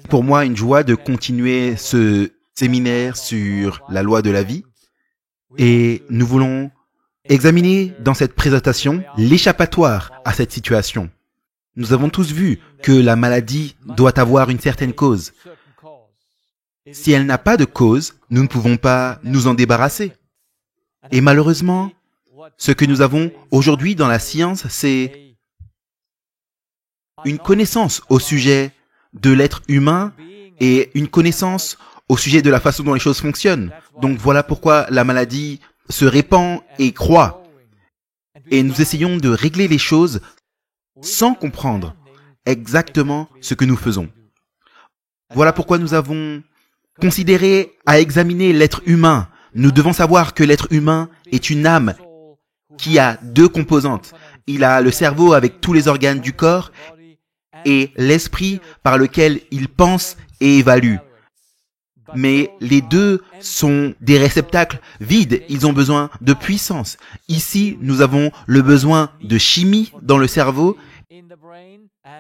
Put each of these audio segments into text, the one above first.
pour moi une joie de continuer ce séminaire sur la loi de la vie et nous voulons examiner dans cette présentation l'échappatoire à cette situation. Nous avons tous vu que la maladie doit avoir une certaine cause. Si elle n'a pas de cause, nous ne pouvons pas nous en débarrasser. Et malheureusement, ce que nous avons aujourd'hui dans la science, c'est une connaissance au sujet de l'être humain et une connaissance au sujet de la façon dont les choses fonctionnent. Donc voilà pourquoi la maladie se répand et croît. Et nous essayons de régler les choses sans comprendre exactement ce que nous faisons. Voilà pourquoi nous avons considéré à examiner l'être humain. Nous devons savoir que l'être humain est une âme qui a deux composantes. Il a le cerveau avec tous les organes du corps et l'esprit par lequel il pense et évalue. Mais les deux sont des réceptacles vides, ils ont besoin de puissance. Ici, nous avons le besoin de chimie dans le cerveau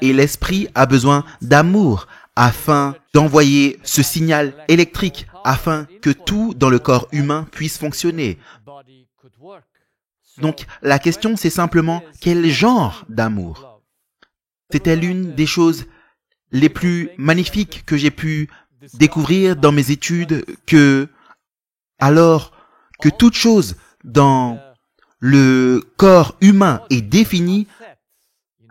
et l'esprit a besoin d'amour afin d'envoyer ce signal électrique, afin que tout dans le corps humain puisse fonctionner. Donc, la question c'est simplement quel genre d'amour? C'était l'une des choses les plus magnifiques que j'ai pu découvrir dans mes études que, alors que toute chose dans le corps humain est définie,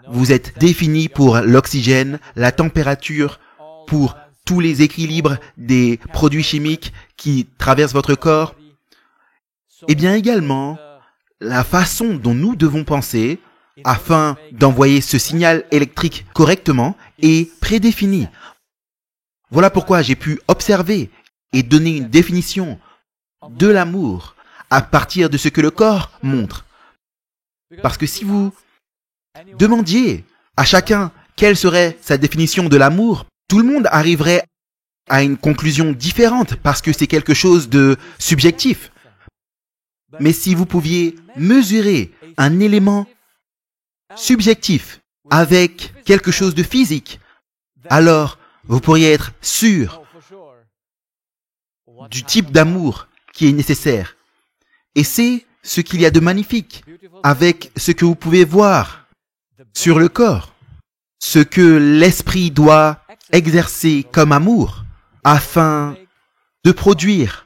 vous êtes défini pour l'oxygène, la température, pour tous les équilibres des produits chimiques qui traversent votre corps. Et bien également, la façon dont nous devons penser afin d'envoyer ce signal électrique correctement est prédéfinie. Voilà pourquoi j'ai pu observer et donner une définition de l'amour à partir de ce que le corps montre. Parce que si vous demandiez à chacun quelle serait sa définition de l'amour, tout le monde arriverait à une conclusion différente parce que c'est quelque chose de subjectif. Mais si vous pouviez mesurer un élément subjectif avec quelque chose de physique, alors vous pourriez être sûr du type d'amour qui est nécessaire. Et c'est ce qu'il y a de magnifique avec ce que vous pouvez voir sur le corps, ce que l'esprit doit exercer comme amour afin de produire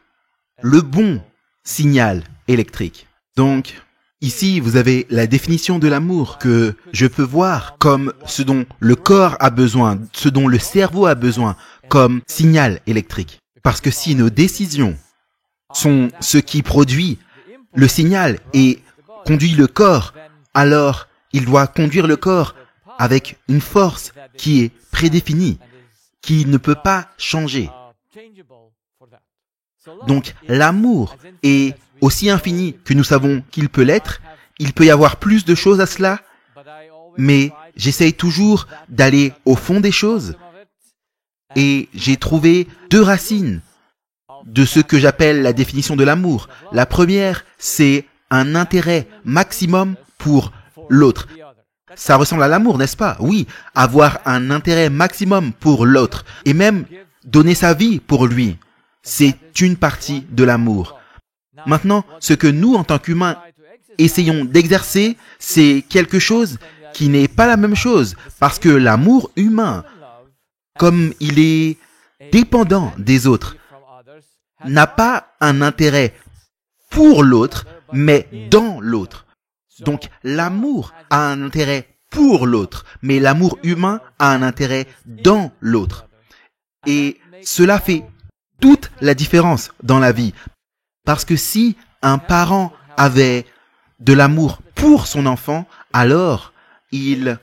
le bon signal électrique. Donc, ici, vous avez la définition de l'amour que je peux voir comme ce dont le corps a besoin, ce dont le cerveau a besoin comme signal électrique. Parce que si nos décisions sont ce qui produit le signal et conduit le corps, alors il doit conduire le corps avec une force qui est prédéfinie, qui ne peut pas changer. Donc l'amour est aussi infini que nous savons qu'il peut l'être. Il peut y avoir plus de choses à cela, mais j'essaye toujours d'aller au fond des choses et j'ai trouvé deux racines de ce que j'appelle la définition de l'amour. La première, c'est un intérêt maximum pour l'autre. Ça ressemble à l'amour, n'est-ce pas? Oui, avoir un intérêt maximum pour l'autre et même donner sa vie pour lui, c'est une partie de l'amour. Maintenant, ce que nous, en tant qu'humains, essayons d'exercer, c'est quelque chose qui n'est pas la même chose, parce que l'amour humain, comme il est dépendant des autres, n'a pas un intérêt pour l'autre, mais dans l'autre. Donc, l'amour a un intérêt pour l'autre, mais l'amour humain a un intérêt dans l'autre. Et cela fait toute la différence dans la vie. Parce que si un parent avait de l'amour pour son enfant, alors il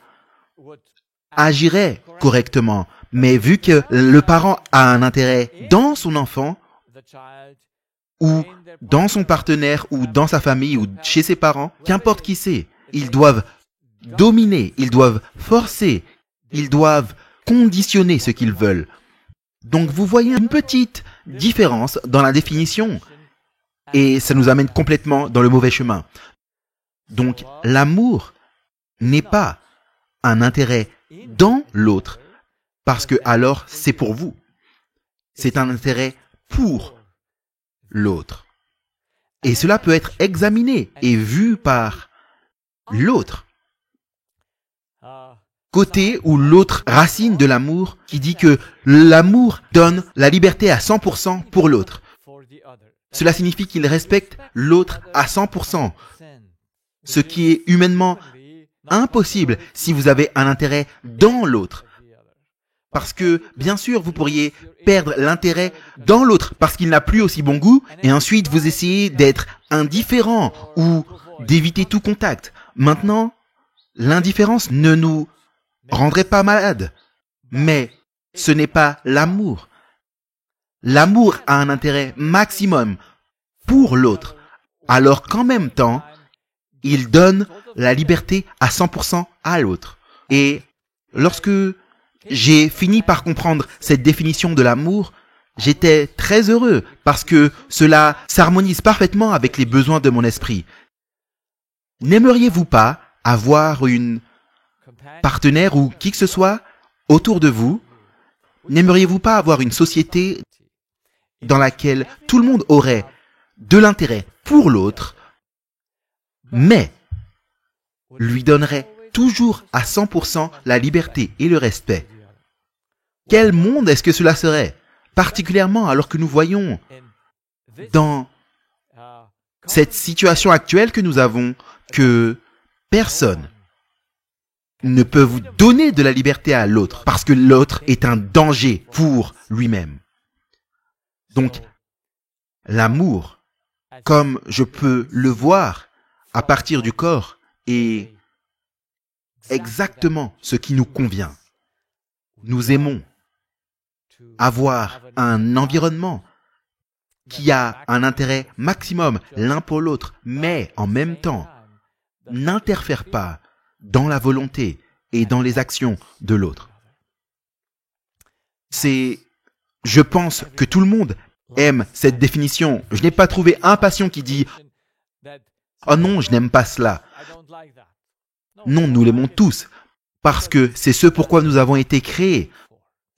agirait correctement. Mais vu que le parent a un intérêt dans son enfant, ou dans son partenaire, ou dans sa famille, ou chez ses parents, qu'importe qui c'est, ils doivent dominer, ils doivent forcer, ils doivent conditionner ce qu'ils veulent. Donc vous voyez une petite différence dans la définition. Et ça nous amène complètement dans le mauvais chemin. Donc, l'amour n'est pas un intérêt dans l'autre, parce que alors c'est pour vous. C'est un intérêt pour l'autre. Et cela peut être examiné et vu par l'autre. Côté ou l'autre racine de l'amour qui dit que l'amour donne la liberté à 100% pour l'autre. Cela signifie qu'il respecte l'autre à 100%, ce qui est humainement impossible si vous avez un intérêt dans l'autre. Parce que, bien sûr, vous pourriez perdre l'intérêt dans l'autre parce qu'il n'a plus aussi bon goût et ensuite vous essayez d'être indifférent ou d'éviter tout contact. Maintenant, l'indifférence ne nous rendrait pas malades. Mais ce n'est pas l'amour. L'amour a un intérêt maximum pour l'autre, alors qu'en même temps, il donne la liberté à 100% à l'autre. Et lorsque j'ai fini par comprendre cette définition de l'amour, j'étais très heureux parce que cela s'harmonise parfaitement avec les besoins de mon esprit. N'aimeriez-vous pas avoir une partenaire ou qui que ce soit autour de vous? N'aimeriez-vous pas avoir une société dans laquelle tout le monde aurait de l'intérêt pour l'autre, mais lui donnerait toujours à 100% la liberté et le respect? Quel monde est-ce que cela serait? Particulièrement alors que nous voyons dans cette situation actuelle que nous avons que personne ne peut vous donner de la liberté à l'autre parce que l'autre est un danger pour lui-même. Donc, l'amour, comme je peux le voir à partir du corps, est exactement ce qui nous convient. Nous aimons avoir un environnement qui a un intérêt maximum l'un pour l'autre, mais en même temps, n'interfère pas dans la volonté et dans les actions de l'autre. Je pense que tout le monde aime cette définition. Je n'ai pas trouvé un patient qui dit « Oh non, je n'aime pas cela ». Non, nous l'aimons tous, parce que c'est ce pourquoi nous avons été créés.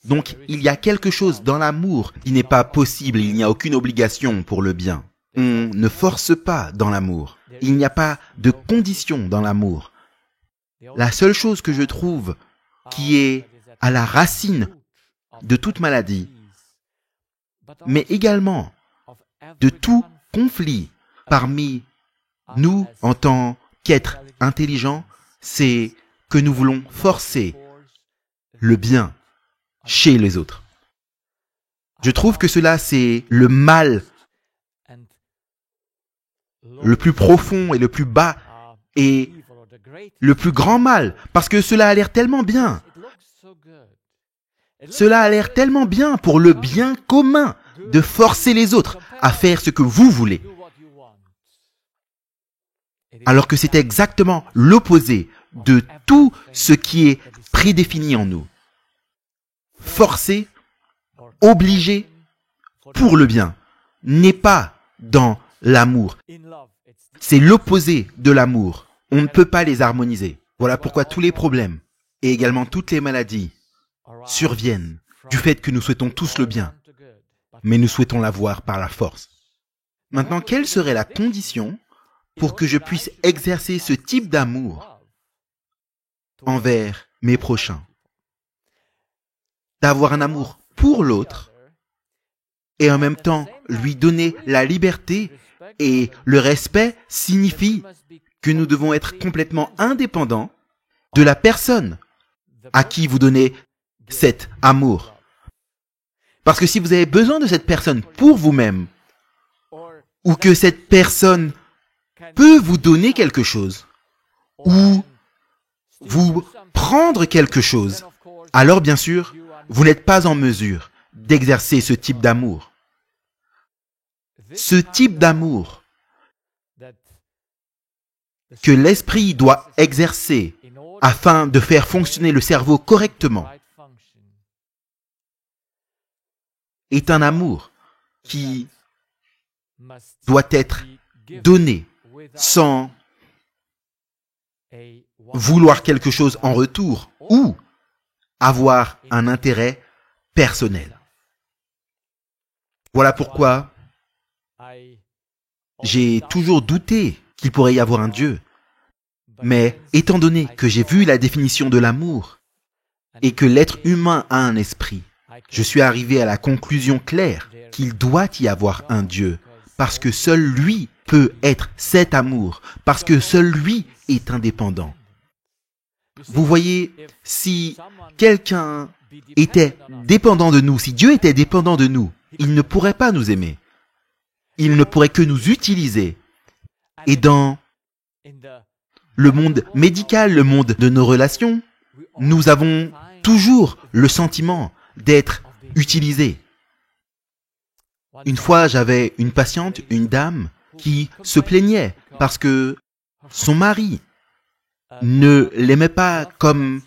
Donc, il y a quelque chose dans l'amour qui n'est pas possible, il n'y a aucune obligation pour le bien. On ne force pas dans l'amour. Il n'y a pas de condition dans l'amour. La seule chose que je trouve qui est à la racine de toute maladie, mais également de tout conflit parmi nous en tant qu'êtres intelligents, c'est que nous voulons forcer le bien chez les autres. Je trouve que cela, c'est le mal le plus profond et le plus bas et le plus grand mal, parce que cela a l'air tellement bien. Cela a l'air tellement bien pour le bien commun de forcer les autres à faire ce que vous voulez. Alors que c'est exactement l'opposé de tout ce qui est prédéfini en nous. Forcer, obliger, pour le bien, n'est pas dans l'amour. C'est l'opposé de l'amour. On ne peut pas les harmoniser. Voilà pourquoi tous les problèmes, et également toutes les maladies, surviennent du fait que nous souhaitons tous le bien, mais nous souhaitons l'avoir par la force. Maintenant, quelle serait la condition pour que je puisse exercer ce type d'amour envers mes prochains? D'avoir un amour pour l'autre et en même temps lui donner la liberté et le respect signifie que nous devons être complètement indépendants de la personne à qui vous donnez cet amour. Parce que si vous avez besoin de cette personne pour vous-même, ou que cette personne peut vous donner quelque chose, ou vous prendre quelque chose, alors bien sûr, vous n'êtes pas en mesure d'exercer ce type d'amour. Ce type d'amour que l'esprit doit exercer afin de faire fonctionner le cerveau correctement est un amour qui doit être donné sans vouloir quelque chose en retour ou avoir un intérêt personnel. Voilà pourquoi j'ai toujours douté qu'il pourrait y avoir un Dieu. Mais étant donné que j'ai vu la définition de l'amour et que l'être humain a un esprit, je suis arrivé à la conclusion claire qu'il doit y avoir un Dieu, parce que seul lui peut être cet amour, parce que seul lui est indépendant. Vous voyez, si quelqu'un était dépendant de nous, si Dieu était dépendant de nous, il ne pourrait pas nous aimer. Il ne pourrait que nous utiliser. Et dans le monde médical, le monde de nos relations, nous avons toujours le sentiment d'être utilisés. Une fois, j'avais une patiente, une dame, qui se plaignait parce que son mari ne l'aimait pas comme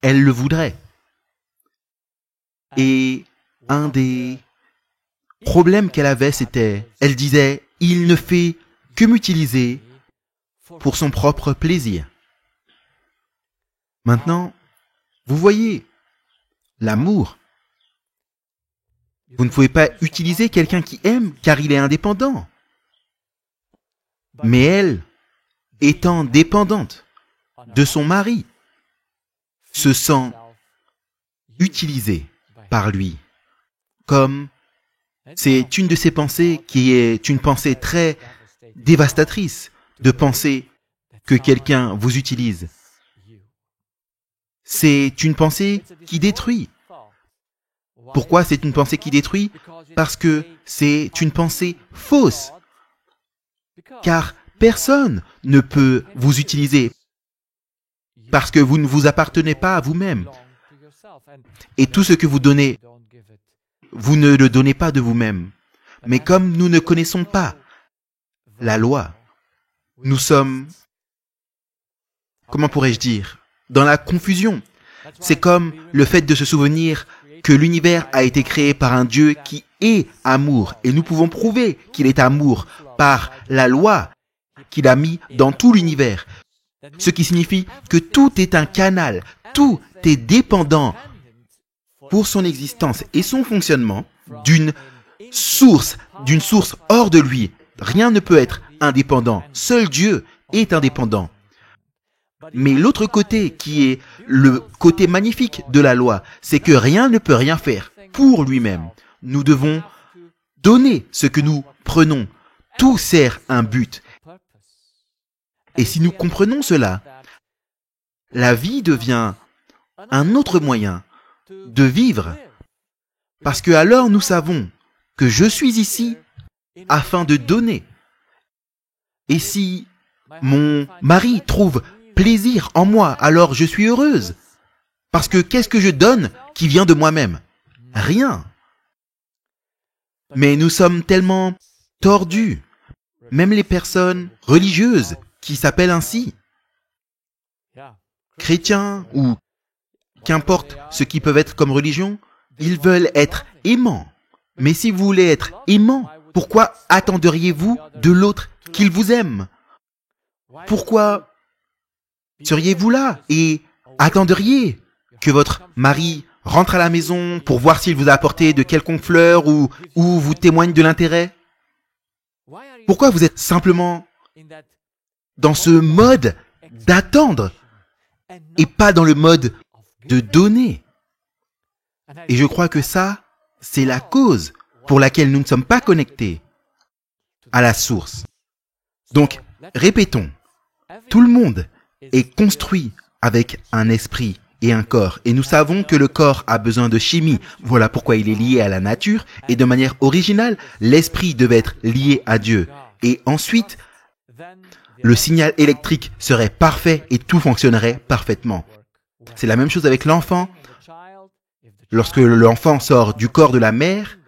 elle le voudrait. Et un des problèmes qu'elle avait, c'était, elle disait, il ne fait que m'utiliser pour son propre plaisir. Maintenant, vous voyez, l'amour. Vous ne pouvez pas utiliser quelqu'un qui aime car il est indépendant. Mais elle, étant dépendante de son mari, se sent utilisée par lui. Comme c'est une de ces pensées qui est une pensée très dévastatrice, de penser que quelqu'un vous utilise. C'est une pensée qui détruit. Pourquoi c'est une pensée qui détruit? Parce que c'est une pensée fausse. Car personne ne peut vous utiliser parce que vous ne vous appartenez pas à vous-même. Et tout ce que vous donnez, vous ne le donnez pas de vous-même. Mais comme nous ne connaissons pas la loi, nous sommes, comment pourrais-je dire, dans la confusion. C'est comme le fait de se souvenir que l'univers a été créé par un Dieu qui est amour. Et nous pouvons prouver qu'il est amour par la loi qu'il a mis dans tout l'univers. Ce qui signifie que tout est un canal, tout est dépendant pour son existence et son fonctionnement d'une source hors de lui. Rien ne peut être indépendant. Seul Dieu est indépendant. Mais l'autre côté, qui est le côté magnifique de la loi, c'est que rien ne peut rien faire pour lui-même. Nous devons donner ce que nous prenons. Tout sert un but. Et si nous comprenons cela, la vie devient un autre moyen de vivre. Parce que alors nous savons que je suis ici afin de donner. Et si mon mari trouve plaisir en moi, alors je suis heureuse. Parce que qu'est-ce que je donne qui vient de moi-même? Rien. Mais nous sommes tellement tordus. Même les personnes religieuses qui s'appellent ainsi, chrétiens ou qu'importe ce qu'ils peuvent être comme religion, ils veulent être aimants. Mais si vous voulez être aimant, pourquoi attendriez-vous de l'autre qu'il vous aime? Pourquoi seriez-vous là et attendriez que votre mari rentre à la maison pour voir s'il vous a apporté de quelconques fleurs ou vous témoigne de l'intérêt? Pourquoi vous êtes simplement dans ce mode d'attendre et pas dans le mode de donner? Et je crois que ça, c'est la cause pour laquelle nous ne sommes pas connectés à la source. Donc, répétons, tout le monde est construit avec un esprit et un corps. Et nous savons que le corps a besoin de chimie. Voilà pourquoi il est lié à la nature. Et de manière originale, l'esprit devait être lié à Dieu. Et ensuite, le signal électrique serait parfait et tout fonctionnerait parfaitement. C'est la même chose avec l'enfant. Lorsque l'enfant sort du corps de la mère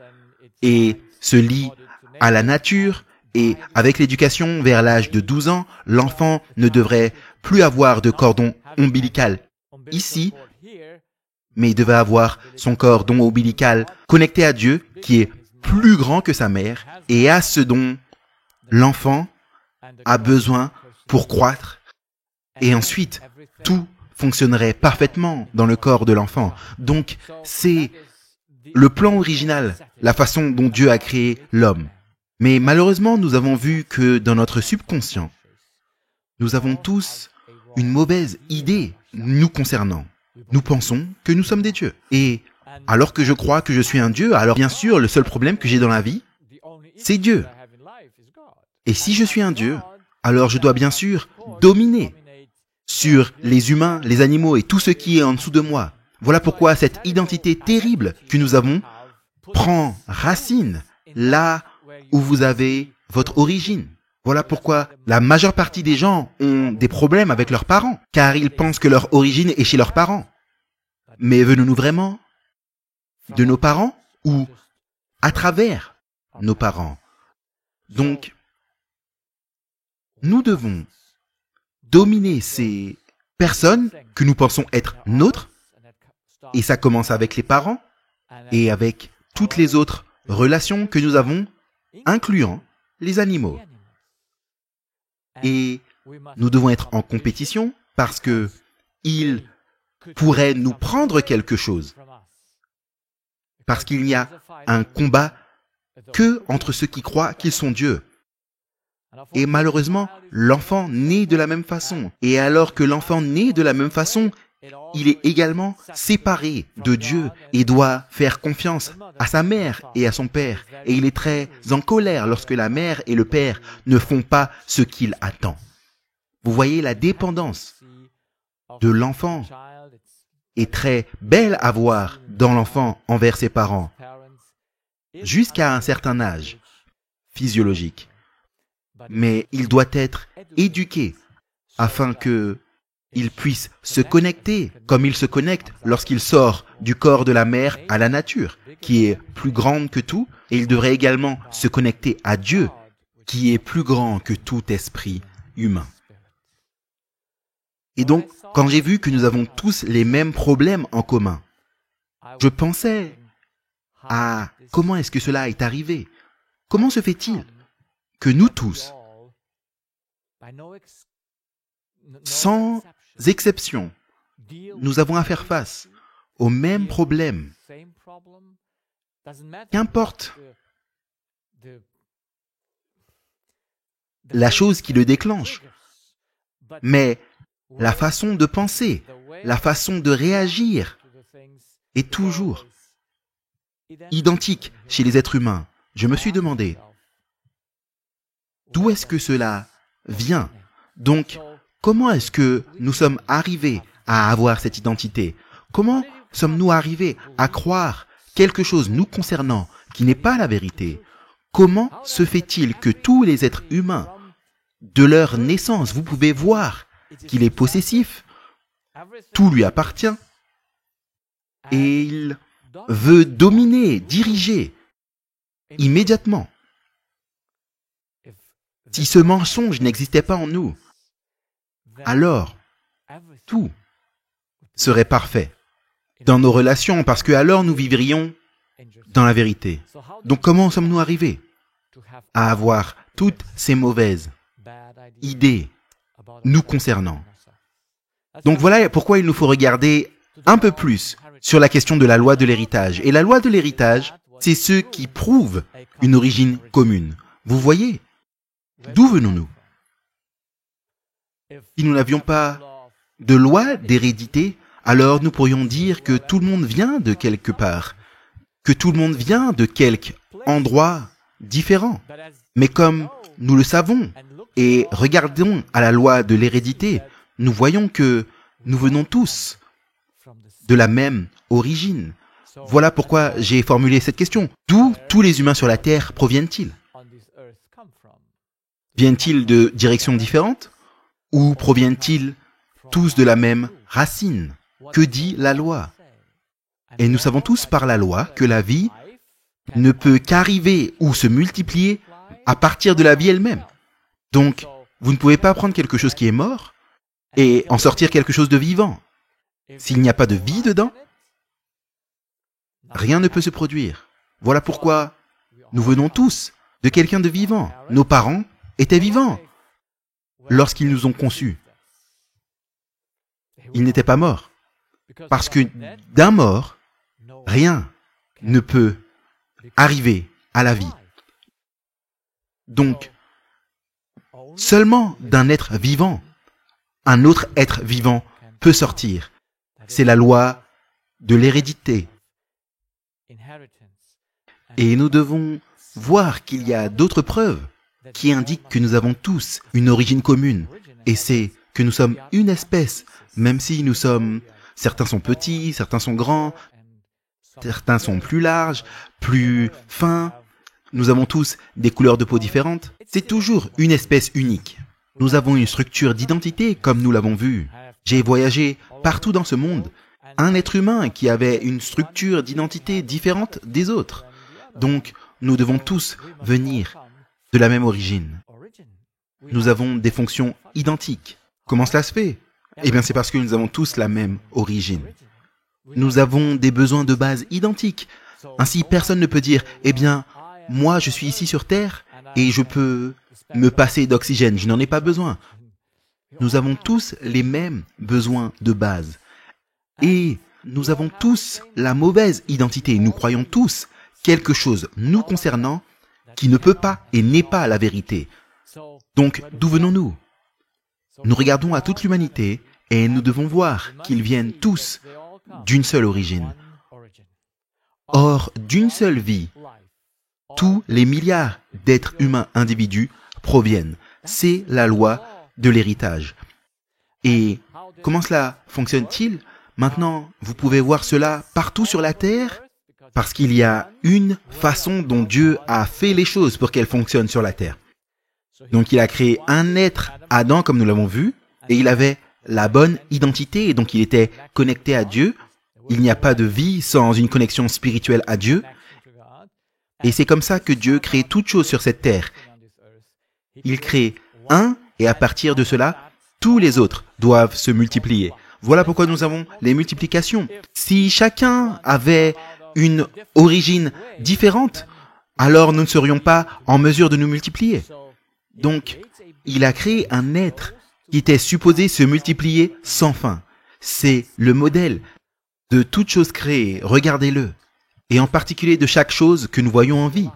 et se lie à la nature, et avec l'éducation vers l'âge de 12 ans, l'enfant ne devrait plus avoir de cordon ombilical ici, mais il devait avoir son cordon ombilical connecté à Dieu, qui est plus grand que sa mère, et à ce dont l'enfant a besoin pour croître. Et ensuite, tout fonctionnerait parfaitement dans le corps de l'enfant. Donc, c'est le plan original, la façon dont Dieu a créé l'homme. Mais malheureusement, nous avons vu que dans notre subconscient, nous avons tous une mauvaise idée nous concernant. Nous pensons que nous sommes des dieux. Et alors que je crois que je suis un dieu, alors bien sûr, le seul problème que j'ai dans la vie, c'est Dieu. Et si je suis un dieu, alors je dois bien sûr dominer sur les humains, les animaux et tout ce qui est en dessous de moi. Voilà pourquoi cette identité terrible que nous avons prend racine là où vous avez votre origine. Voilà pourquoi la majeure partie des gens ont des problèmes avec leurs parents, car ils pensent que leur origine est chez leurs parents. Mais venons-nous vraiment de nos parents ou à travers nos parents? Donc, nous devons dominer ces personnes que nous pensons être nôtres, et ça commence avec les parents et avec toutes les autres relations que nous avons, incluant les animaux. Et nous devons être en compétition parce que ils pourraient nous prendre quelque chose. Parce qu'il n'y a un combat que entre ceux qui croient qu'ils sont dieux. Et malheureusement, l'enfant naît de la même façon. Et alors que l'enfant naît de la même façon, il est également séparé de Dieu et doit faire confiance à sa mère et à son père. Et il est très en colère lorsque la mère et le père ne font pas ce qu'il attend. Vous voyez, la dépendance de l'enfant est très belle à voir dans l'enfant envers ses parents, jusqu'à un certain âge physiologique. Mais il doit être éduqué afin qu'il puisse se connecter comme il se connecte lorsqu'il sort du corps de la mère à la nature, qui est plus grande que tout, et il devrait également se connecter à Dieu, qui est plus grand que tout esprit humain. Et donc, quand j'ai vu que nous avons tous les mêmes problèmes en commun, je pensais à comment est-ce que cela est arrivé? Comment se fait-il que nous tous, sans exception, nous avons à faire face aux mêmes problèmes? Qu'importe la chose qui le déclenche, mais la façon de penser, la façon de réagir est toujours identique chez les êtres humains. Je me suis demandé, d'où est-ce que cela vient? Donc, comment est-ce que nous sommes arrivés à avoir cette identité? Comment sommes-nous arrivés à croire quelque chose nous concernant qui n'est pas la vérité? Comment se fait-il que tous les êtres humains, de leur naissance, vous pouvez voir qu'il est possessif, tout lui appartient, et il veut dominer, diriger immédiatement? Si ce mensonge n'existait pas en nous, alors tout serait parfait dans nos relations, parce que alors nous vivrions dans la vérité. Donc comment sommes-nous arrivés à avoir toutes ces mauvaises idées nous concernant? Donc voilà pourquoi il nous faut regarder un peu plus sur la question de la loi de l'héritage. Et la loi de l'héritage, c'est ce qui prouve une origine commune. Vous voyez, d'où venons-nous? Si nous n'avions pas de loi d'hérédité, alors nous pourrions dire que tout le monde vient de quelque part, que tout le monde vient de quelque endroit différent. Mais comme nous le savons et regardons à la loi de l'hérédité, nous voyons que nous venons tous de la même origine. Voilà pourquoi j'ai formulé cette question. D'où tous les humains sur la Terre proviennent-ils? Viennent-ils de directions différentes? Ou proviennent-ils tous de la même racine? Que dit la loi? Et nous savons tous par la loi que la vie ne peut qu'arriver ou se multiplier à partir de la vie elle-même. Donc, vous ne pouvez pas prendre quelque chose qui est mort et en sortir quelque chose de vivant. S'il n'y a pas de vie dedans, rien ne peut se produire. Voilà pourquoi nous venons tous de quelqu'un de vivant. Nos parents étaient vivants lorsqu'ils nous ont conçus. ils n'étaient pas morts. Parce que d'un mort, rien ne peut arriver à la vie. Donc, seulement d'un être vivant, un autre être vivant peut sortir. C'est la loi de l'hérédité. Et nous devons voir qu'il y a d'autres preuves qui indiquent que nous avons tous une origine commune. Et c'est que nous sommes une espèce, même si nous sommes... Certains sont petits, certains sont grands, certains sont plus larges, plus fins. Nous avons tous des couleurs de peau différentes. C'est toujours une espèce unique. Nous avons une structure d'identité comme nous l'avons vu. J'ai voyagé partout dans ce monde. Un être humain qui avait une structure d'identité différente des autres. Donc, nous devons tous venir de la même origine. Nous avons des fonctions identiques. Comment cela se fait? Eh bien, c'est parce que nous avons tous la même origine. Nous avons des besoins de base identiques. Ainsi, personne ne peut dire, eh bien, moi, je suis ici sur Terre et je peux me passer d'oxygène. Je n'en ai pas besoin. Nous avons tous les mêmes besoins de base. Et nous avons tous la mauvaise identité. Nous croyons tous quelque chose nous concernant qui ne peut pas et n'est pas la vérité. Donc, d'où venons-nous? Nous regardons à toute l'humanité et nous devons voir qu'ils viennent tous d'une seule origine. Or, d'une seule vie, tous les milliards d'êtres humains individus proviennent. C'est la loi de l'héritage. Et comment cela fonctionne-t-il? Maintenant, vous pouvez voir cela partout sur la Terre, parce qu'il y a une façon dont Dieu a fait les choses pour qu'elles fonctionnent sur la Terre. Donc il a créé un être, Adam, comme nous l'avons vu, et il avait la bonne identité, et donc il était connecté à Dieu. Il n'y a pas de vie sans une connexion spirituelle à Dieu. Et c'est comme ça que Dieu crée toutes choses sur cette terre. Il crée un, et à partir de cela, tous les autres doivent se multiplier. Voilà pourquoi nous avons les multiplications. Si chacun avait une origine différente, alors nous ne serions pas en mesure de nous multiplier. Donc, il a créé un être qui était supposé se multiplier sans fin. C'est le modèle de toute chose créée. Regardez-le. Et en particulier de chaque chose que nous voyons en vie.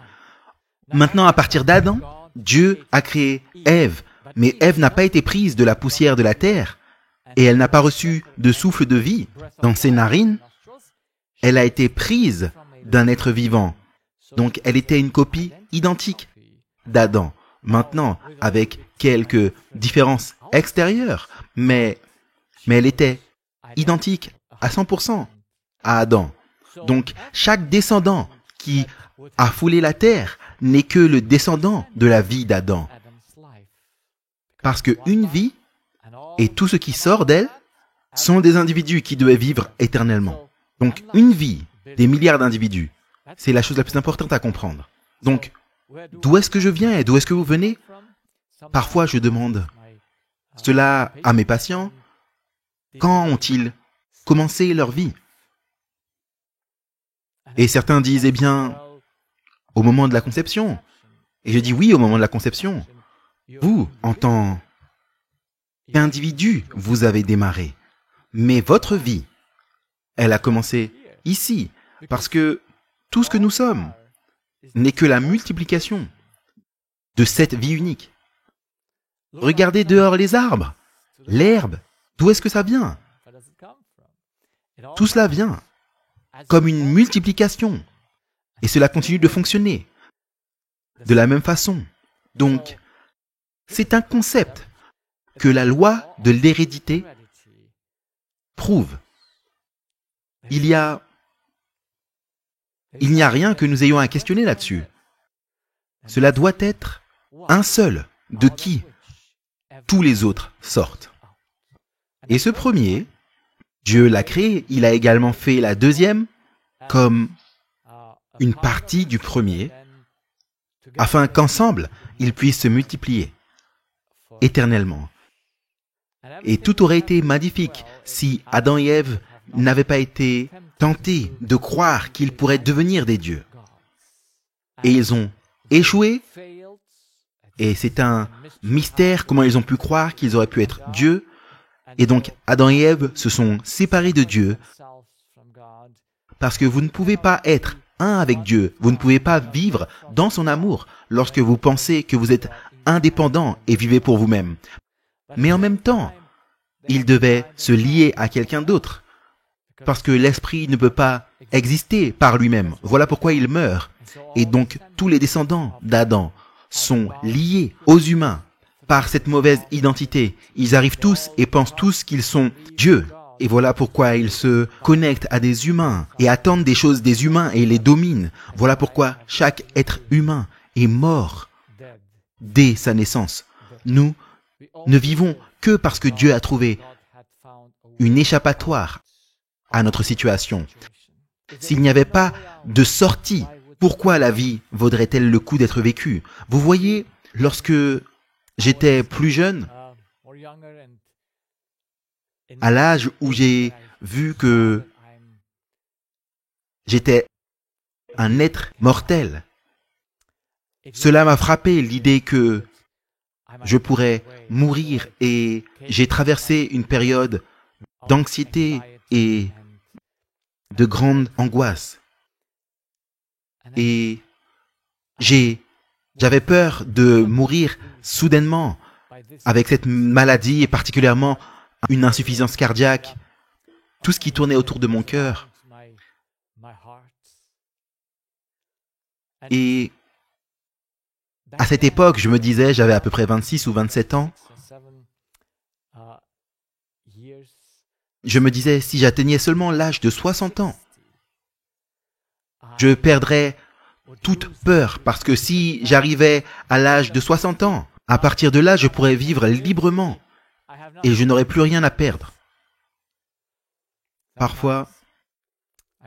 Maintenant, à partir d'Adam, Dieu a créé Ève. Mais Ève n'a pas été prise de la poussière de la terre. Et elle n'a pas reçu de souffle de vie dans ses narines. Elle a été prise d'un être vivant. Donc, elle était une copie identique d'Adam. Maintenant, avec quelques différences extérieures, mais elle était identique à 100% à Adam. Donc, chaque descendant qui a foulé la terre n'est que le descendant de la vie d'Adam. Parce qu'une vie et tout ce qui sort d'elle sont des individus qui devaient vivre éternellement. Donc, une vie des milliards d'individus, c'est la chose la plus importante à comprendre. Donc, d'où est-ce que je viens et d'où est-ce que vous venez? Parfois, je demande cela à mes patients. Quand ont-ils commencé leur vie? Et certains disent, eh bien, au moment de la conception. Et je dis oui, au moment de la conception. Vous, en tant qu'individu, vous avez démarré. Mais votre vie, elle a commencé ici. Parce que tout ce que nous sommes n'est que la multiplication de cette vie unique. Regardez dehors les arbres, l'herbe, d'où est-ce que ça vient? Tout cela vient comme une multiplication. Et cela continue de fonctionner de la même façon. Donc, c'est un concept que la loi de l'hérédité prouve. Il n'y a rien que nous ayons à questionner là-dessus. Cela doit être un seul de qui tous les autres sortent. Et ce premier, Dieu l'a créé, il a également fait la deuxième comme une partie du premier, afin qu'ensemble, ils puissent se multiplier éternellement. Et tout aurait été magnifique si Adam et Ève n'avaient pas été tentés de croire qu'ils pourraient devenir des dieux. Et ils ont échoué, et c'est un mystère comment ils ont pu croire qu'ils auraient pu être dieux, Et donc, Adam et Ève se sont séparés de Dieu parce que vous ne pouvez pas être un avec Dieu. Vous ne pouvez pas vivre dans son amour lorsque vous pensez que vous êtes indépendant et vivez pour vous-même. Mais en même temps, ils devaient se lier à quelqu'un d'autre parce que l'esprit ne peut pas exister par lui-même. Voilà pourquoi il meurt. Et donc, tous les descendants d'Adam sont liés aux humains par cette mauvaise identité. Ils arrivent tous et pensent tous qu'ils sont Dieu. Et voilà pourquoi ils se connectent à des humains et attendent des choses des humains et les dominent. Voilà pourquoi chaque être humain est mort dès sa naissance. Nous ne vivons que parce que Dieu a trouvé une échappatoire à notre situation. S'il n'y avait pas de sortie, pourquoi la vie vaudrait-elle le coup d'être vécue? Vous voyez, lorsque j'étais plus jeune, à l'âge où j'ai vu que j'étais un être mortel, cela m'a frappé l'idée que je pourrais mourir et j'ai traversé une période d'anxiété et de grande angoisse. Et j'avais peur de mourir soudainement avec cette maladie et particulièrement une insuffisance cardiaque, tout ce qui tournait autour de mon cœur. Et à cette époque, je me disais, j'avais à peu près 26 ou 27 ans, je me disais, si j'atteignais seulement l'âge de 60 ans, je perdrais toute peur, parce que si j'arrivais à l'âge de 60 ans, à partir de là, je pourrais vivre librement et je n'aurais plus rien à perdre. Parfois,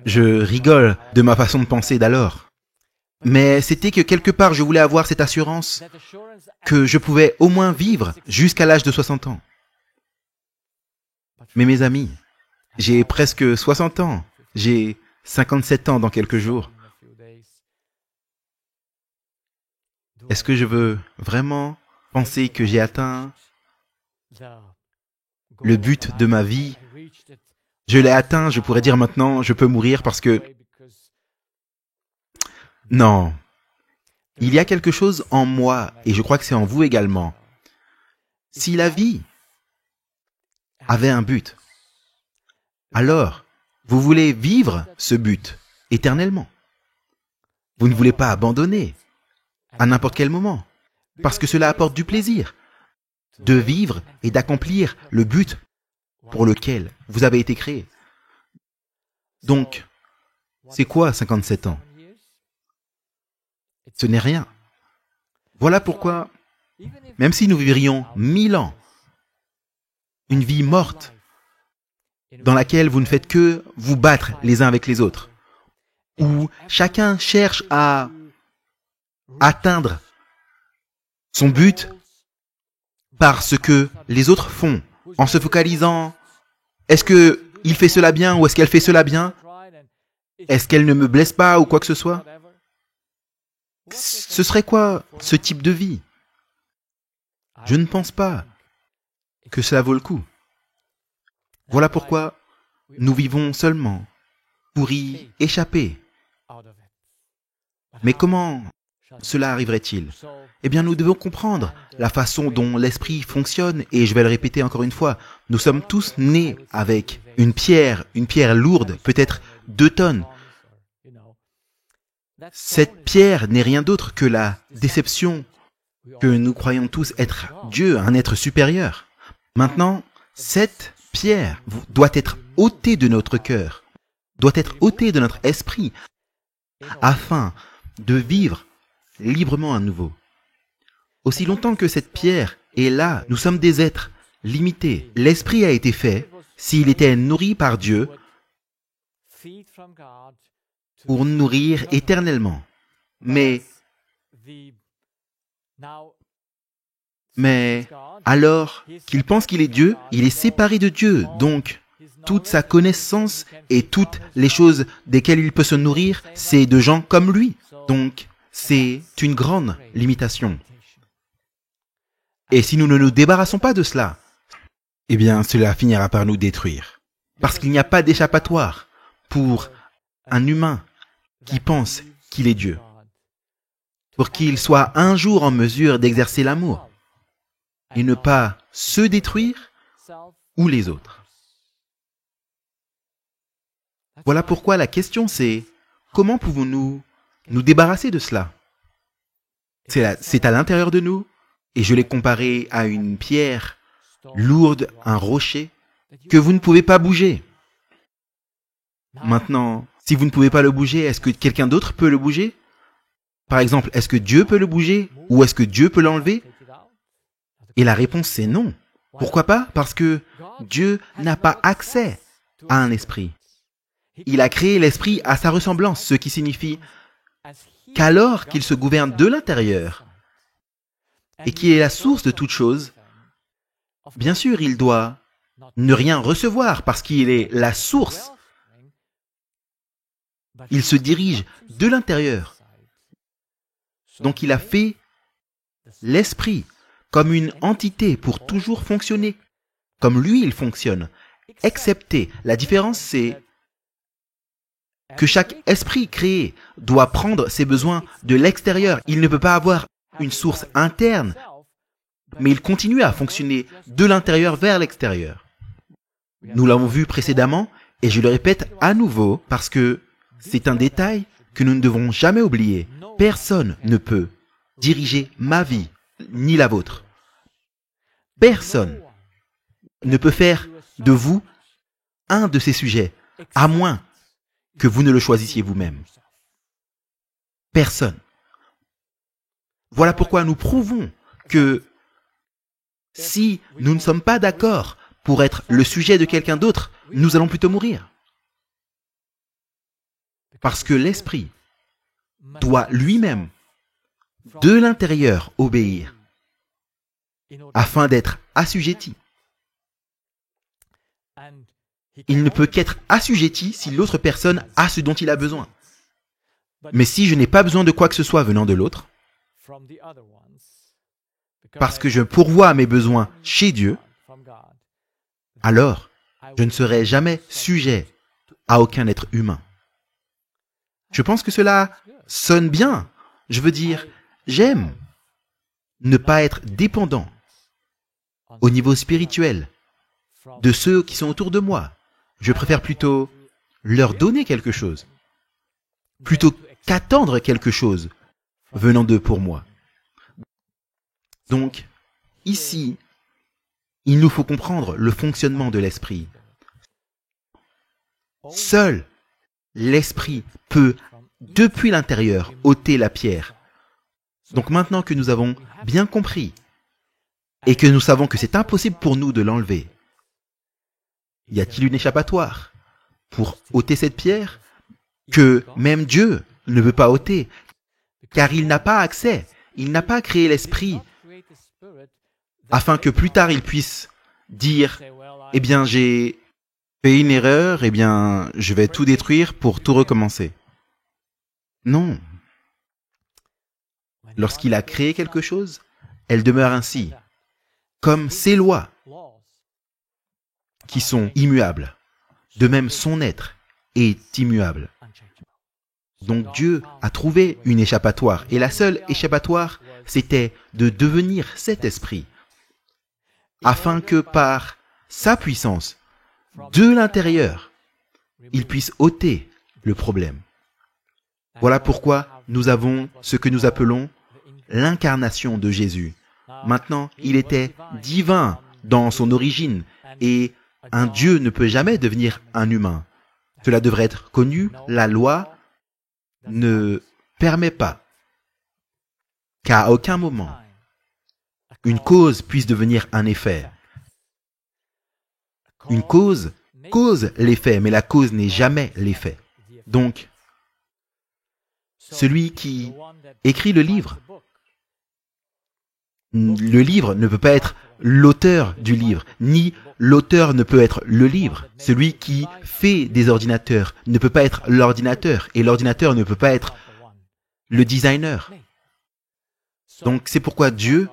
je rigole de ma façon de penser d'alors. Mais c'était que quelque part, je voulais avoir cette assurance que je pouvais au moins vivre jusqu'à l'âge de 60 ans. Mais mes amis, j'ai presque 60 ans. J'ai 57 ans dans quelques jours. Est-ce que je veux vraiment penser que j'ai atteint le but de ma vie? Je l'ai atteint, je pourrais dire maintenant, je peux mourir parce que... Non. Il y a quelque chose en moi, et je crois que c'est en vous également. Si la vie avait un but, alors vous voulez vivre ce but éternellement. Vous ne voulez pas abandonner à n'importe quel moment, parce que cela apporte du plaisir de vivre et d'accomplir le but pour lequel vous avez été créé. Donc, c'est quoi 57 ans? Ce n'est rien. Voilà pourquoi, même si nous vivrions 1000 ans, une vie morte, dans laquelle vous ne faites que vous battre les uns avec les autres, où chacun cherche à atteindre son but par ce que les autres font, en se focalisant, est-ce qu'il fait cela bien ou est-ce qu'elle fait cela bien? Est-ce qu'elle ne me blesse pas ou quoi que ce soit? Ce serait quoi ce type de vie? Je ne pense pas que cela vaut le coup. Voilà pourquoi nous vivons seulement pour y échapper. Mais comment cela arriverait-il? Eh bien, nous devons comprendre la façon dont l'esprit fonctionne, et je vais le répéter encore une fois, nous sommes tous nés avec une pierre lourde, peut-être 2 tonnes. Cette pierre n'est rien d'autre que la déception que nous croyons tous être Dieu, un être supérieur. Maintenant, cette pierre doit être ôtée de notre cœur, doit être ôtée de notre esprit, afin de vivre librement à nouveau. Aussi longtemps que cette pierre est là, nous sommes des êtres limités. L'esprit a été fait, s'il était nourri par Dieu, pour nous nourrir éternellement. Mais alors qu'il pense qu'il est Dieu, il est séparé de Dieu. Donc, toute sa connaissance et toutes les choses desquelles il peut se nourrir, c'est de gens comme lui. Donc, c'est une grande limitation. Et si nous ne nous débarrassons pas de cela, eh bien, cela finira par nous détruire. Parce qu'il n'y a pas d'échappatoire pour un humain qui pense qu'il est Dieu, pour qu'il soit un jour en mesure d'exercer l'amour et ne pas se détruire ou les autres. Voilà pourquoi la question c'est, comment pouvons-nous nous débarrasser de cela? C'est à l'intérieur de nous, et je l'ai comparé à une pierre lourde, un rocher, que vous ne pouvez pas bouger. Maintenant, si vous ne pouvez pas le bouger, est-ce que quelqu'un d'autre peut le bouger? Par exemple, est-ce que Dieu peut le bouger ou est-ce que Dieu peut l'enlever? Et la réponse c'est non. Pourquoi pas? Parce que Dieu n'a pas accès à un esprit. Il a créé l'esprit à sa ressemblance, ce qui signifie qu'alors qu'il se gouverne de l'intérieur et qui est la source de toute chose, bien sûr, il doit ne rien recevoir parce qu'il est la source. Il se dirige de l'intérieur. Donc il a fait l'esprit comme une entité pour toujours fonctionner, comme lui il fonctionne. Excepté, la différence c'est que chaque esprit créé doit prendre ses besoins de l'extérieur. Il ne peut pas avoir une source interne, mais il continue à fonctionner de l'intérieur vers l'extérieur. Nous l'avons vu précédemment, et je le répète à nouveau, parce que c'est un détail que nous ne devons jamais oublier. Personne ne peut diriger ma vie, ni la vôtre. Personne ne peut faire de vous un de ces sujets, à moins que vous ne le choisissiez vous-même. Personne. Voilà pourquoi nous prouvons que si nous ne sommes pas d'accord pour être le sujet de quelqu'un d'autre, nous allons plutôt mourir. Parce que l'esprit doit lui-même, de l'intérieur, obéir, afin d'être assujetti. Il ne peut qu'être assujetti si l'autre personne a ce dont il a besoin. Mais si je n'ai pas besoin de quoi que ce soit venant de l'autre, parce que je pourvois mes besoins chez Dieu, alors je ne serai jamais sujet à aucun être humain. Je pense que cela sonne bien. Je veux dire, j'aime ne pas être dépendant au niveau spirituel de ceux qui sont autour de moi. Je préfère plutôt leur donner quelque chose, plutôt qu'attendre quelque chose venant d'eux pour moi. Donc, ici, il nous faut comprendre le fonctionnement de l'esprit. Seul l'esprit peut, depuis l'intérieur, ôter la pierre. Donc maintenant que nous avons bien compris et que nous savons que c'est impossible pour nous de l'enlever, y a-t-il une échappatoire pour ôter cette pierre que même Dieu ne veut pas ôter, car il n'a pas accès, il n'a pas créé l'esprit afin que plus tard il puisse dire « Eh bien, j'ai fait une erreur, eh bien, je vais tout détruire pour tout recommencer. » Non. Lorsqu'il a créé quelque chose, elle demeure ainsi, comme ses lois, qui sont immuables. De même, son être est immuable. Donc Dieu a trouvé une échappatoire, et la seule échappatoire, c'était de devenir cet esprit, afin que par sa puissance, de l'intérieur, il puisse ôter le problème. Voilà pourquoi nous avons ce que nous appelons l'incarnation de Jésus. Maintenant, il était divin dans son origine, et un Dieu ne peut jamais devenir un humain. Cela devrait être connu, la loi ne permet pas qu'à aucun moment une cause puisse devenir un effet. Une cause cause l'effet, mais la cause n'est jamais l'effet. Donc, celui qui écrit le livre ne peut pas être l'auteur du livre, ni l'auteur ne peut être le livre. Celui qui fait des ordinateurs ne peut pas être l'ordinateur, et l'ordinateur ne peut pas être le designer. Donc c'est pourquoi Dieu